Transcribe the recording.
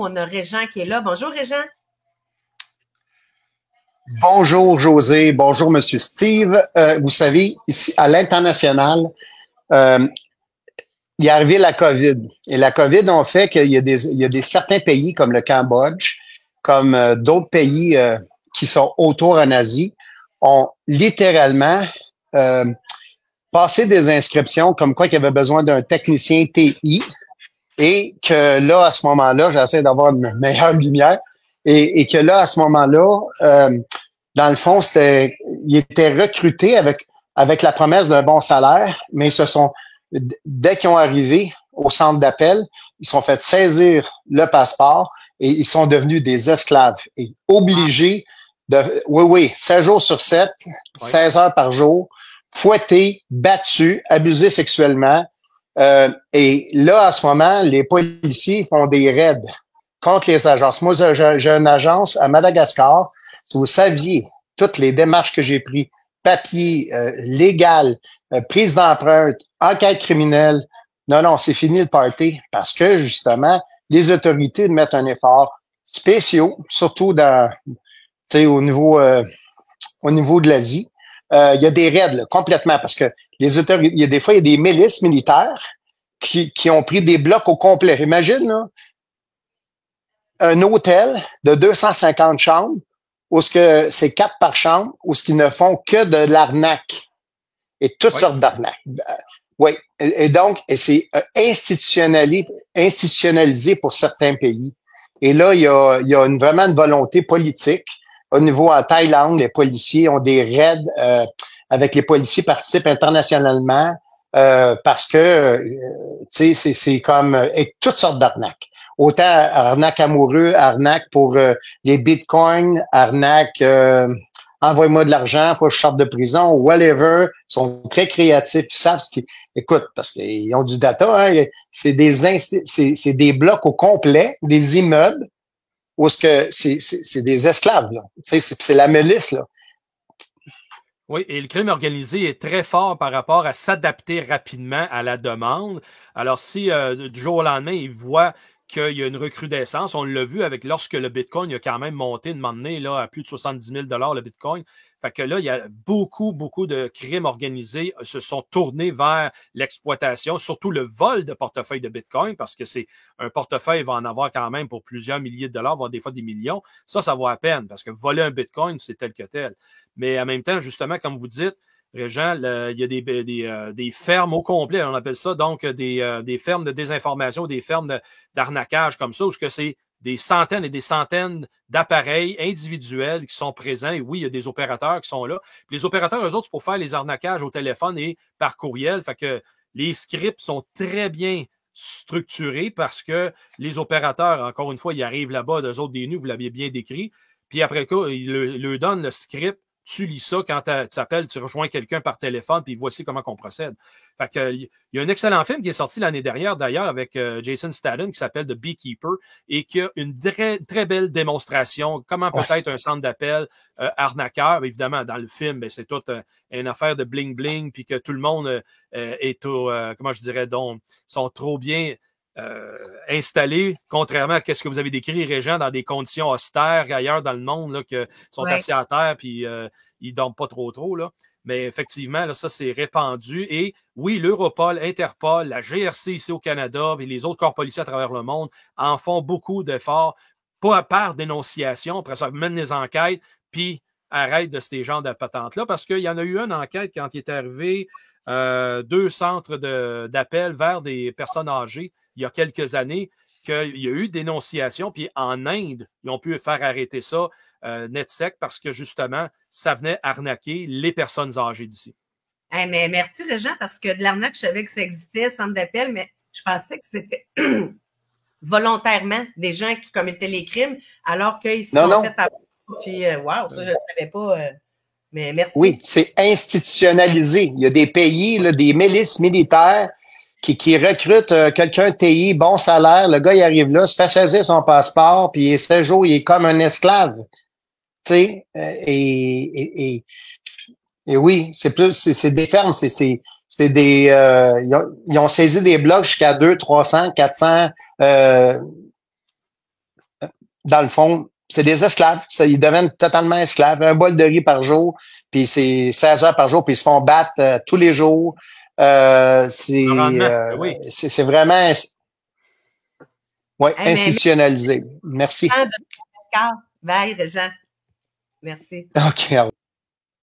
On a Régent qui est là. Bonjour, Régent. Bonjour José, bonjour Monsieur Steve. Vous savez, ici à l'international, euh, il est arrivé la COVID. Et la COVID a fait qu'il y a des certains pays comme le Cambodge, comme d'autres pays qui sont autour en Asie, ont littéralement euh, passé des inscriptions comme quoi qu'il y avait besoin d'un technicien TI et que là, à ce moment-là, j'essaie d'avoir une meilleure lumière et que là, à ce moment-là, dans le fond, ils étaient recrutés avec la promesse d'un bon salaire, mais dès qu'ils ont arrivé au centre d'appel, ils sont fait saisir le passeport et ils sont devenus des esclaves et obligés oui, oui, 7 jours sur 7, Oui. 16 heures par jour, fouettés, battus, abusés sexuellement. Et là, à ce moment, les policiers font des raids contre les agences. Moi, j'ai une agence à Madagascar. Si vous saviez toutes les démarches que j'ai prises, papier, légal, prise d'empreinte, enquête criminelle, non, non, c'est fini le party parce que, justement, les autorités mettent un effort spécial, surtout au niveau de l'Asie. Il y a des raids là, complètement parce que les autorités, il y a des fois, il y a des milices militaires qui ont pris des blocs au complet. Imagine, là, un hôtel de 250 chambres où c'est 4 par chambre, où ce qu'ils ne font que de l'arnaque et toutes sortes d'arnaques. Oui. Et donc, c'est institutionnalisé pour certains pays. Et là, il y a vraiment une volonté politique. Au niveau en Thaïlande, les policiers ont des raids avec les policiers participent internationalement parce que c'est comme et toutes sortes d'arnaques. Autant arnaque amoureux, arnaque pour les bitcoins, arnaque envoie-moi de l'argent, faut que je sorte de prison, whatever. Ils sont très créatifs, ils savent ce qu'ils écoute parce qu'ils ont du data. Hein, c'est des blocs au complet, des immeubles où c'est des esclaves là. C'est la milice là. Oui, et le crime organisé est très fort par rapport à s'adapter rapidement à la demande. Alors, si du jour au lendemain, ils voient qu'il y a une recrudescence, on l'a vu avec lorsque le Bitcoin a quand même monté de moment donné là, à plus de 70 000 le Bitcoin. Fait que là, il y a beaucoup, beaucoup de crimes organisés se sont tournés vers l'exploitation, surtout le vol de portefeuille de Bitcoin, parce que c'est un portefeuille va en avoir quand même pour plusieurs milliers de dollars, voire des fois des millions. Ça vaut à peine, parce que voler un Bitcoin, c'est tel que tel. Mais en même temps, justement, comme vous dites, Régent, il y a des fermes au complet, on appelle ça, donc des fermes de désinformation, des fermes d'arnaquage comme ça, où c'est des centaines et des centaines d'appareils individuels qui sont présents. Et oui, il y a des opérateurs qui sont là. Puis les opérateurs, eux autres, c'est pour faire les arnaquages au téléphone et par courriel. Fait que les scripts sont très bien structurés parce que les opérateurs, encore une fois, ils arrivent là-bas, d'eux autres des nus, vous l'aviez bien décrit. Puis après quoi, ils leur donnent le script. Tu lis ça quand tu appelles, tu rejoins quelqu'un par téléphone, puis voici comment on procède. Fait que, il y a un excellent film qui est sorti l'année dernière, d'ailleurs, avec Jason Statham, qui s'appelle The Beekeeper, et qui a une très, très belle démonstration, comment peut-être un centre d'appel arnaqueur. Évidemment, dans le film, ben, c'est toute une affaire de bling-bling, puis que tout le monde est au, comment je dirais donc, sont trop bien installés, contrairement à ce que vous avez décrit, Régent, dans des conditions austères ailleurs dans le monde, là, que sont assis à terre puis ils dorment pas trop, là. Mais effectivement, là, ça, c'est répandu. Et oui, l'Europol, Interpol, la GRC ici au Canada et les autres corps policiers à travers le monde en font beaucoup d'efforts, pas par dénonciation, après ça, mènent les enquêtes, puis arrêtent de ces genres de patentes-là, parce qu'il y en a eu une enquête quand il est arrivé 2 centres d'appel vers des personnes âgées il y a quelques années, qu'il y a eu dénonciation, puis en Inde, ils ont pu faire arrêter ça net sec parce que justement, ça venait arnaquer les personnes âgées d'ici. Hey, mais merci, Régent, parce que de l'arnaque, je savais que ça existait, centre d'appel, mais je pensais que c'était volontairement des gens qui commettaient les crimes, alors qu'ils se sont fait avoir. Puis, wow, ça, je ne savais pas. Mais merci. Oui, c'est institutionnalisé. Il y a des pays, là, des milices militaires qui recrutent quelqu'un de TI, bon salaire, le gars il arrive là, se fait saisir son passeport, puis 16 jours, il est comme un esclave. Tu sais, et oui, c'est des fermes, c'est des ils ont saisi des blocs jusqu'à 200, 300, 400 dans le fond, c'est des esclaves. Ils deviennent totalement esclaves. Un bol de riz par jour, puis c'est 16 heures par jour, puis ils se font battre tous les jours. C'est vraiment institutionnalisé. Merci. Bye, Régent. Merci. OK.